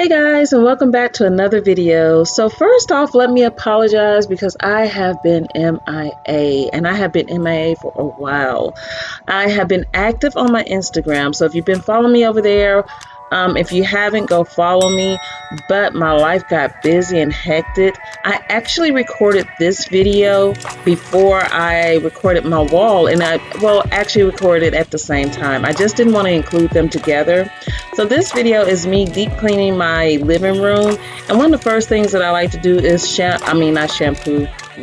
Hey guys, and welcome back to another video. So first off, let me apologize because I have been MIA, and I have been MIA for a while. I have been active on my Instagram, so if you've been following me over there, if you haven't, go follow me. But my life got busy and hectic. I actually recorded this video before I recorded my wall, and actually recorded at the same time. I just didn't want to include them together. So this video is me deep cleaning my living room, and one of the first things that I like to do is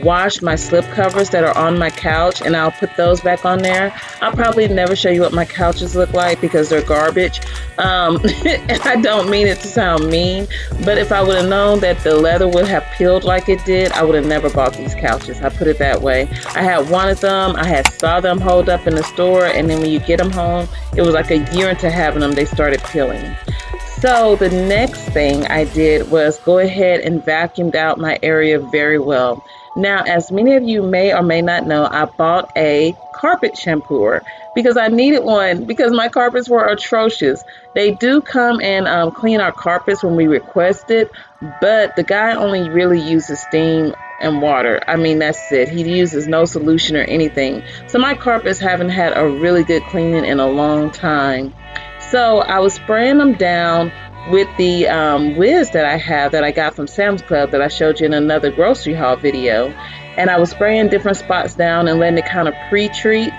wash my slip covers that are on my couch, and I'll put those back on there. I'll probably never show you what my couches look like because they're garbage. And I don't mean it to sound mean, but if I would have known that the leather would have peeled like it did, I would have never bought these couches. I put it that way. I had wanted them, I had saw them hold up in the store, and then when you get them home, it was like a year into having them, they started peeling. So the next thing I did was go ahead and vacuumed out my area very well. Now, as many of you may or may not know, I bought a carpet shampooer because I needed one because my carpets were atrocious. They do come and clean our carpets when we request it, but the guy only really uses steam and water. I mean, that's it. He uses no solution or anything. So my carpets haven't had a really good cleaning in a long time. So I was spraying them down with the whiz that I have that I got from Sam's Club that I showed you in another grocery haul video. And I was spraying different spots down and letting it kind of pre-treat.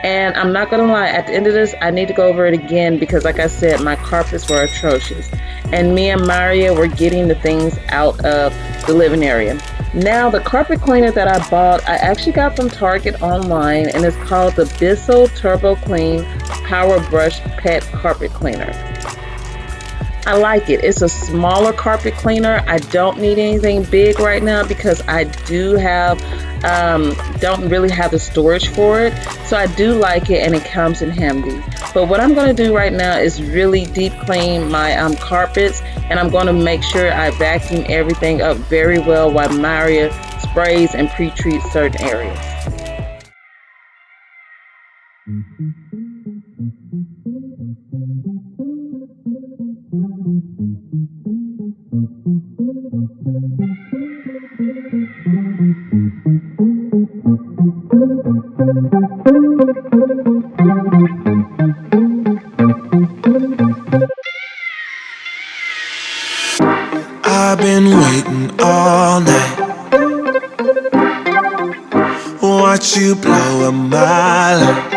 And I'm not gonna lie, at the end of this, I need to go over it again because like I said, my carpets were atrocious. And me and Myriah were getting the things out of the living area. Now, the carpet cleaner that I bought, I actually got from Target online, and it's called the Bissell Turboclean Powerbrush Pet Carpet Cleaner. I like it. It's a smaller carpet cleaner. I don't need anything big right now because I don't really have the storage for it. So I do like it, and it comes in handy. But what I'm going to do right now is really deep clean my carpets, and I'm going to make sure I vacuum everything up very well while Myriah sprays and pre-treats certain areas. I've been waiting all night. Watch you blow a mile.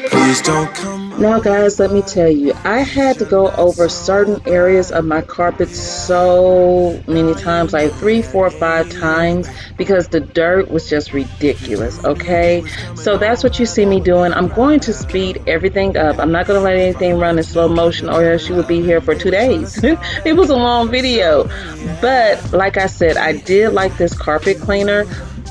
Please don't come. Now guys, let me tell you, I had to go over certain areas of my carpet so many times, like 3, 4, 5 times, because the dirt was just ridiculous, okay? So that's what you see me doing. I'm going to speed everything up. I'm not going to let anything run in slow motion or else you would be here for 2 days. It was a long video. But like I said, I did like this carpet cleaner,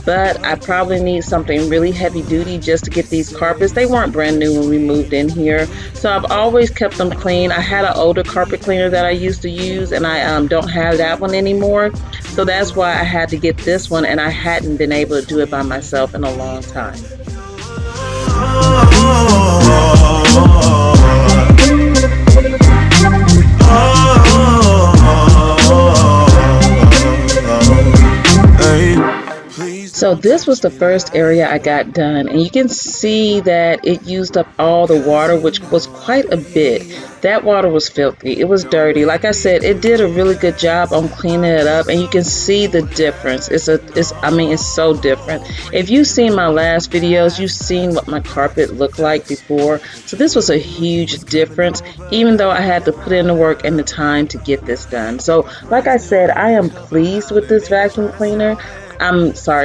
but I probably need something really heavy duty just to get these carpets. They weren't brand new when we moved in here, so I've always kept them clean. I had an older carpet cleaner that I used to use, and I don't have that one anymore, so that's why I had to get this one, and I hadn't been able to do it by myself in a long time. So this was the first area I got done, and you can see that it used up all the water, which was quite a bit. That water was filthy. It was dirty. Like I said, it did a really good job on cleaning it up, and you can see the difference. It's so different. If you've seen my last videos, you've seen what my carpet looked like before. So this was a huge difference, even though I had to put in the work and the time to get this done. So like I said, I am pleased with this vacuum cleaner.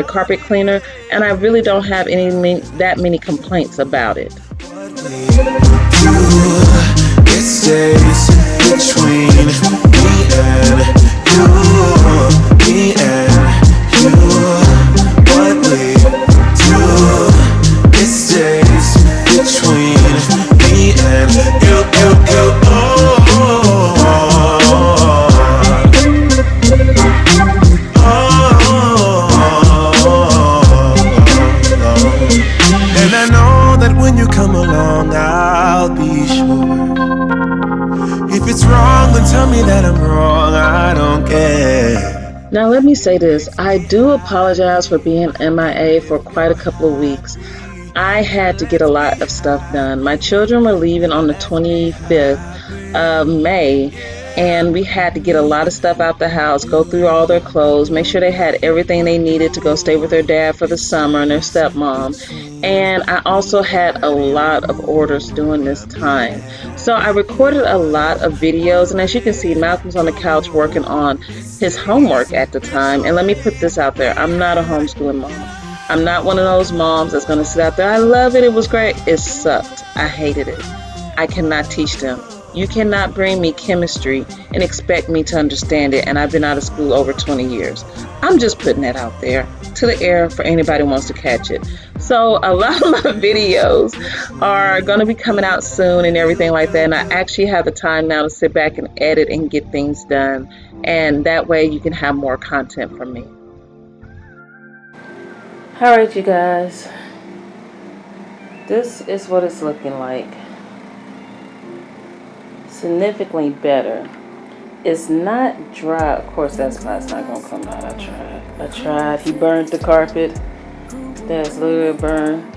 Carpet cleaner, and I really don't have that many complaints about it. It stays between me and you, me and you. What we do, it stays between me and you, And I know that when you come along, I'll be sure. If it's wrong, then tell me that I'm wrong. Now, let me say this. I do apologize for being MIA for quite a couple of weeks. I had to get a lot of stuff done. My children were leaving on the 25th of May, and we had to get a lot of stuff out the house, go through all their clothes, make sure they had everything they needed to go stay with their dad for the summer and their stepmom. And I also had a lot of orders during this time. So I recorded a lot of videos, and as you can see, Malcolm's on the couch working on his homework at the time. And let me put this out there. I'm not a homeschooling mom. I'm not one of those moms that's going to sit out there. I love it. It was great. It sucked. I hated it. I cannot teach them. You cannot bring me chemistry and expect me to understand it. And I've been out of school over 20 years. I'm just putting that out there to the air for anybody who wants to catch it. So a lot of my videos are going to be coming out soon and everything like that. And I actually have the time now to sit back and edit and get things done. And that way you can have more content from me. Alright, you guys, this is what it's looking like. Significantly better. It's not dry. Of course, that's why it's not going to come out. I tried. He burned the carpet. There's a little burn.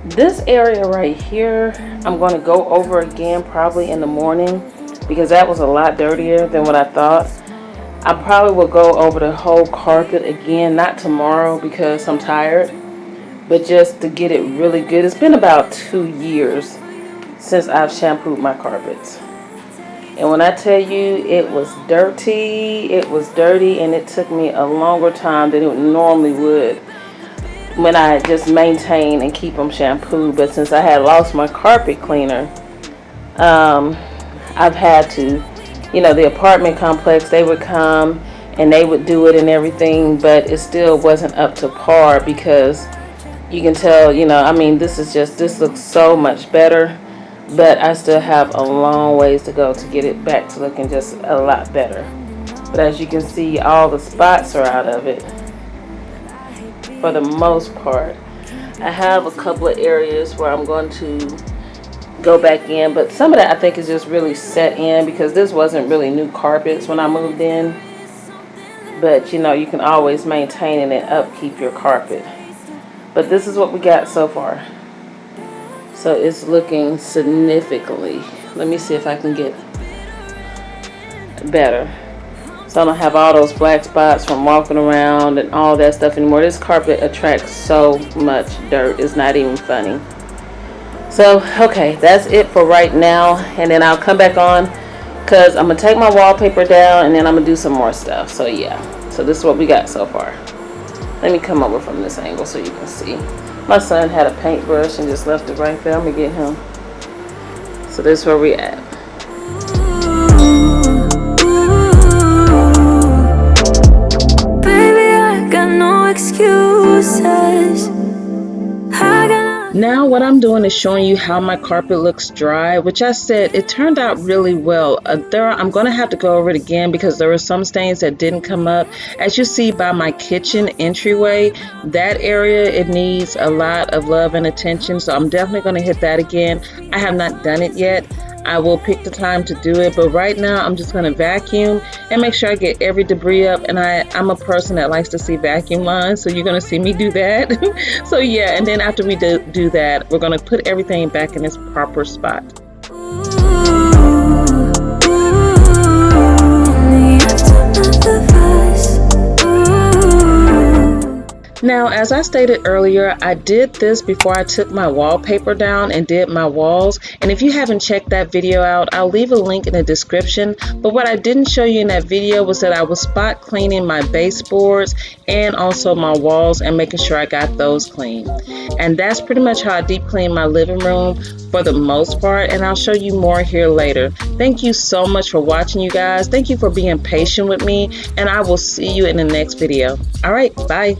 This area right here, I'm going to go over again probably in the morning because that was a lot dirtier than what I thought. I probably will go over the whole carpet again, not tomorrow because I'm tired, but just to get it really good. It's been about 2 years since I've shampooed my carpets. And when I tell you it was dirty, and it took me a longer time than it normally would when I just maintain and keep them shampooed. But since I had lost my carpet cleaner, I've had to, the apartment complex, they would come and they would do it and everything, but it still wasn't up to par because you can tell, this looks so much better, but I still have a long ways to go to get it back to looking just a lot better. But as you can see, all the spots are out of it for the most part. I have a couple of areas where I'm going to go back in, but some of that I think is just really set in because this wasn't really new carpets when I moved in. But you can always maintain and upkeep your carpet. But this is what we got so far. So it's looking significantly. Let me see if I can get better. So I don't have all those black spots from walking around and all that stuff anymore. This carpet attracts so much dirt. It's not even funny. So, okay, that's it for right now. And then I'll come back on because I'm going to take my wallpaper down and then I'm going to do some more stuff. So, yeah. So, this is what we got so far. Let me come over from this angle so you can see. My son had a paintbrush and just left it right there. I'm going to get him. So, this is where we at. Baby, I got no excuses. Now what I'm doing is showing you how my carpet looks dry, which I said it turned out really well. I'm going to have to go over it again because there were some stains that didn't come up. As you see by my kitchen entryway, that area, it needs a lot of love and attention. So I'm definitely going to hit that again. I have not done it yet. I will pick the time to do it, but right now I'm just going to vacuum and make sure I get every debris up. And I'm a person that likes to see vacuum lines, so you're going to see me do that. So yeah, and then after we do that, we're going to put everything back in its proper spot. Now, as I stated earlier, I did this before I took my wallpaper down and did my walls. And if you haven't checked that video out, I'll leave a link in the description. But what I didn't show you in that video was that I was spot cleaning my baseboards and also my walls and making sure I got those clean. And that's pretty much how I deep clean my living room for the most part. And I'll show you more here later. Thank you so much for watching, you guys. Thank you for being patient with me. And I will see you in the next video. All right, bye.